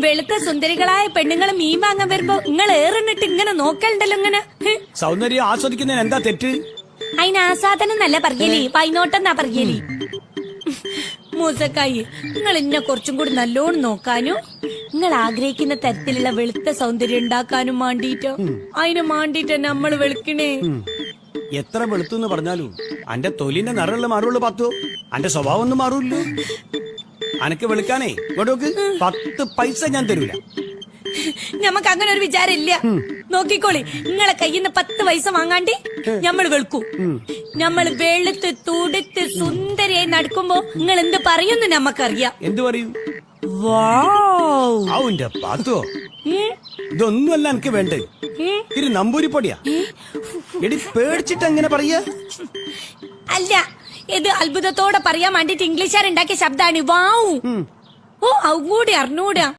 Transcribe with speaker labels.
Speaker 1: വെളുത്ത സുന്ദരികളായ പെണ്ണുങ്ങള് മീൻ വാങ്ങാൻ വരുമ്പോ നിങ്ങൾ ഏറിനിട്ട് ഇങ്ങനെ നോക്കലുണ്ടല്ലോ ഇങ്ങനെ.
Speaker 2: സൗന്ദര്യം ആസ്വദിക്കുന്നതിന് എന്താ തെറ്റ്?
Speaker 1: അതിന് ആസാദനം എന്നല്ല പറയലേ, വൈനോട്ടെന്നാ പറയലേ. മൂസക്കായി, നിങ്ങൾ എന്നെ കുറച്ചും കൂടി നല്ലോണം നോക്കാനും നിങ്ങൾ ആഗ്രഹിക്കുന്ന തരത്തിലുള്ള വെളുത്ത സൗന്ദര്യം ഉണ്ടാക്കാനും മാണ്ടിട്ടോ, അതിന് മാണ്ടിട്ട് നമ്മൾ വെളുക്കണേ.
Speaker 2: എത്ര വെളുത്തു പറഞ്ഞാലും അന്റെ തൊലിന്റെ നിറമുള്ള മാറുള്ളൂ പത്തോ, അന്റെ സ്വഭാവം ഒന്നും മാറൂല്ലോ. അനക്ക് വെളുക്കാനേ ഇങ്ങോട്ട് 10 പൈസ ഞാൻ തരൂല.
Speaker 1: ഞമ്മക്ക് അങ്ങനെ ഒരു വിചാരം ഇല്ല. നോക്കിക്കോളി, നിങ്ങളെ കയ്യിൽ നിന്ന് 10 പൈസ വാങ്ങാണ്ടി ഞമ്മള് വെളുക്കൂ. ഞമ്മള് വെളുത്ത് തുടുത്ത് സുന്ദരിയായി നടക്കുമ്പോ നിങ്ങൾ എന്ത് പറയുന്നു നമ്മക്കറിയാം.
Speaker 2: എന്ത് പറയൂ?
Speaker 1: വാവ്,
Speaker 2: ന്റെ പാത്തോ, ഇതൊന്നുമല്ല എനിക്ക് വേണ്ടേ. ഇത് നമ്പൂരിപ്പൊടിയാ. എടി പേടിച്ചിട്ട് എങ്ങനെ പറയാ?
Speaker 1: അല്ല, ഇത് അത്ഭുതത്തോടെ പറയാൻ വേണ്ടിട്ട് ഇംഗ്ലീഷുകാരുണ്ടാക്കിയ ശബ്ദാണ് വാവു. ഓ, അതും കൂടി അറിഞ്ഞൂടാ.